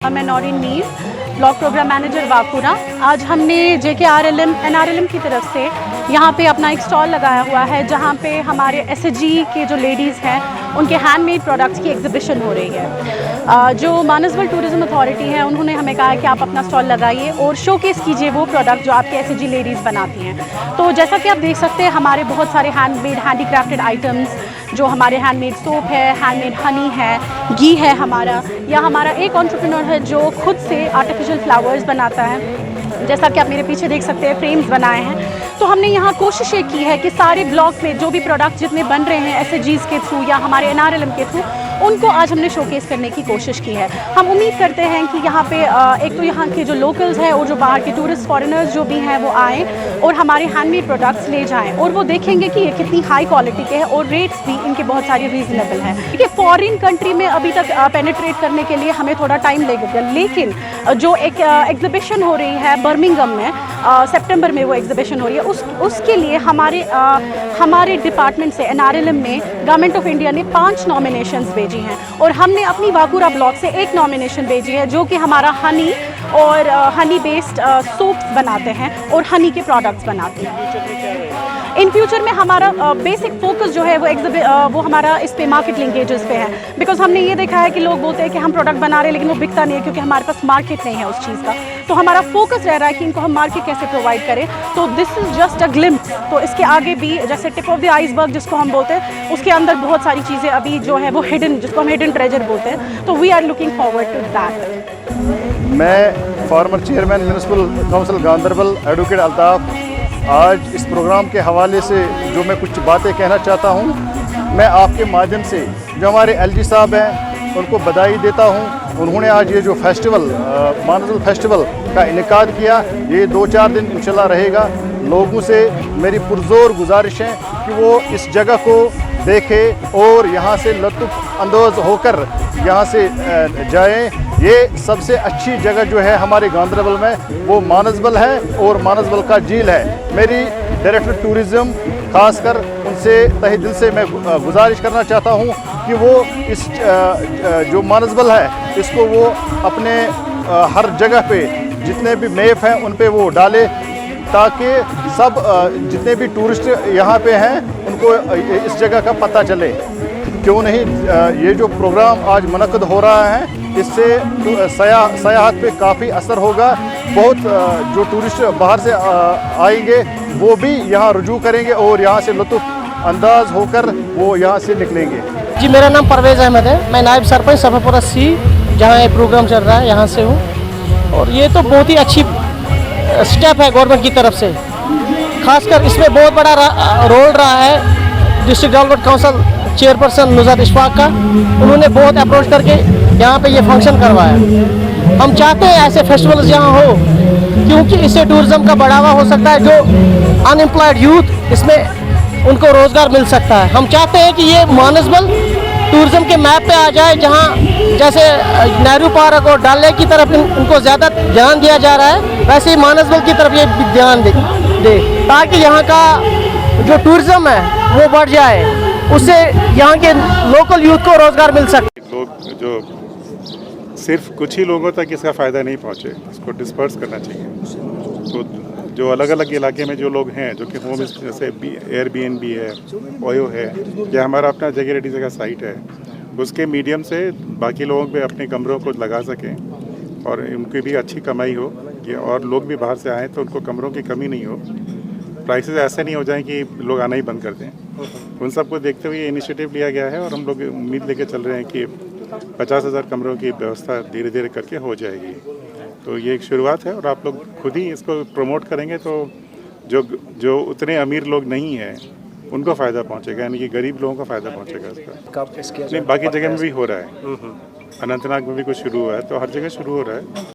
मैं Naureen Mir, block program manager Wakura. आज हमने JKRLM NRLM की तरफ से यहाँ पे अपना एक स्टॉल लगाया हुआ है, जहाँ पे हमारे SHG के जो लेडीज़ हैं उनके हैंडमेड प्रोडक्ट्स की एग्जीबिशन हो रही है। जो मानसबल टूरिज़्म अथॉरिटी है उन्होंने हमें कहा है कि आप अपना स्टॉल लगाइए और शोकेस कीजिए वो प्रोडक्ट जो आपके SHG लेडीज़ बनाती हैं। तो जैसा कि आप देख सकते हैं, हमारे बहुत सारे हैंडमेड हैंडीक्राफ्टेड आइटम्स, जो हमारे हैंडमेड सोप है, हैंडमेड हनी है, घी है हमारा, या हमारा एक एंटरप्रेन्योर है जो खुद से आर्टिफिशियल फ्लावर्स बनाता है, जैसा कि आप मेरे पीछे देख सकते हैं, फ्रेम्स बनाए हैं। तो हमने यहाँ कोशिश ये की है कि सारे ब्लॉक में जो भी प्रोडक्ट जितने बन रहे हैं SHGs के थ्रू या हमारे NRLM के थ्रू, उनको आज हमने शोकेस करने की कोशिश की है। हम उम्मीद करते हैं कि यहाँ पे एक तो यहाँ के जो लोकल्स हैं और जो बाहर के टूरिस्ट फॉरेनर्स जो भी हैं वो आएँ और हमारे हैंडमेड प्रोडक्ट्स ले जाएं, और वो देखेंगे कि ये कितनी हाई क्वालिटी के हैं और रेट्स भी इनके बहुत सारे रीज़नेबल हैं। देखिए, फॉरेन कंट्री में अभी तक पेनिट्रेट करने के लिए हमें थोड़ा टाइम लगेगा, लेकिन जो एक एग्जीबिशन हो रही है बर्मिंघम में, सितंबर में वो एग्जीबिशन हो रही है, उसके लिए हमारे डिपार्टमेंट से NRLM ने, गवर्नमेंट ऑफ इंडिया ने 5 नॉमिनेशंस भेजी हैं, और हमने अपनी वाकुरा ब्लॉक से 1 नॉमिनेशन भेजी है, जो कि हमारा हनी और हनी बेस्ड सोप्स बनाते हैं और हनी के प्रोडक्ट्स बनाते हैं। इन फ्यूचर में हमारा बेसिक फोकस जो है वो हमारा इस पे मार्केट लिंकेजेस पे है, बिकॉज हमने ये देखा है कि लोग बोलते हैं कि हम प्रोडक्ट बना रहे हैं लेकिन वो बिकता नहीं है क्योंकि हमारे पास मार्केट नहीं है उस चीज़ का। तो हमारा फोकस रह रहा है कि इनको हम मार्केट कैसे प्रोवाइड करें। तो this is just a glimpse. तो इसके आगे भी, जैसे टिप ऑफ द आइसबर्ग जिसको हम बोलते हैं, उसके अंदर बहुत सारी चीज़ें अभी जो है वो हिडन, जिसको हम हिडन ट्रेजर बोलते हैं। तो we are looking forward to that. मैं former chairman municipal council Ganderbal advocate Altaf, आज इस प्रोग्राम के हवाले से जो मैं कुछ बातें कहना चाहता हूं, मैं आपके माध्यम से जो हमारे LG साहब हैं उनको बधाई देता हूं। उन्होंने आज ये जो फेस्टिवल, मानसबल फेस्टिवल का इनेकाद किया, ये 2-4 दिन इंशाल्लाह रहेगा। लोगों से मेरी पुरजोर गुजारिश है कि वो इस जगह को देखें और यहाँ से लुत्फ़ अंदोज़ होकर यहाँ से जाएं। ये सबसे अच्छी जगह जो है हमारे गांधरबल में वो मानसबल है और मानसबल का झील है। मेरी डायरेक्टर टूरिज़्म खासकर उनसे तहे दिल से मैं गुजारिश करना चाहता हूँ कि वो इस जो मानसबल है इसको वो अपने हर जगह पे जितने भी मैप हैं उन पे वो डाले, ताकि सब जितने भी टूरिस्ट यहाँ पे हैं उनको इस जगह का पता चले। क्यों नहीं, ये जो प्रोग्राम आज मुनक़्क़द हो रहा है इससे सयाहत पे काफ़ी असर होगा। बहुत जो टूरिस्ट बाहर से आएंगे वो भी यहाँ रुजू करेंगे और यहाँ से लुत्फ़ अंदाज होकर वो यहाँ से निकलेंगे। जी, मेरा नाम परवेज़ अहमद है। मैं नायब सरपंच सफापुरा C, जहाँ ये प्रोग्राम चल रहा है, यहाँ से हूँ। और ये तो बहुत ही अच्छी स्टेप है गवर्नमेंट की तरफ से। खासकर इसमें बहुत बड़ा रोल रहा है district development council chairperson Nuzhat Ishfaq का। उन्होंने बहुत अप्रोच करके यहाँ पे ये फंक्शन करवाया। हम चाहते हैं ऐसे फेस्टिवल्स यहाँ हो, क्योंकि इससे टूरिज़्म का बढ़ावा हो सकता है। जो अनएम्प्लॉयड यूथ, इसमें उनको रोज़गार मिल सकता है। हम चाहते हैं कि ये मानसबल टूरिज़्म के मैप पे आ जाए, जहाँ जैसे नेहरू पार्क और डल लेक की तरफ इनको ज़्यादा ध्यान दिया जा रहा है, वैसे ही मानसबल की तरफ ये ध्यान दे, ताकि यहाँ का जो टूरिज़्म है वो बढ़ जाए, उससे यहाँ के लोकल यूथ को रोज़गार मिल सके। लोग जो सिर्फ कुछ ही लोगों तक इसका फ़ायदा नहीं पहुँचे, इसको डिस्पर्स करना चाहिए। तो जो अलग अलग इलाके में जो लोग हैं, जो कि होम, जैसे Airbnb है, ओयो है, या हमारा अपना जगह रेडी जगह साइट है, उसके मीडियम से बाकी लोगों पे अपने कमरों को लगा सकें और उनकी भी अच्छी कमाई हो, कि और लोग भी बाहर से आएँ तो उनको कमरों की कमी नहीं हो, प्राइसेस ऐसे नहीं हो जाएं कि लोग आना ही बंद कर दें। उन सबको देखते हुए ये इनिशिएटिव लिया गया है और हम लोग उम्मीद लेके चल रहे हैं कि 50,000 कमरों की व्यवस्था धीरे धीरे करके हो जाएगी। तो ये एक शुरुआत है और आप लोग खुद ही इसको प्रमोट करेंगे तो जो उतने अमीर लोग नहीं हैं उनको फ़ायदा पहुंचेगा, यानी कि गरीब लोगों को फ़ायदा पहुंचेगा इसका। नहीं, बाकी जगह में भी हो रहा है, अनंतनाग में भी कुछ शुरू हुआ है, तो हर जगह शुरू हो रहा है।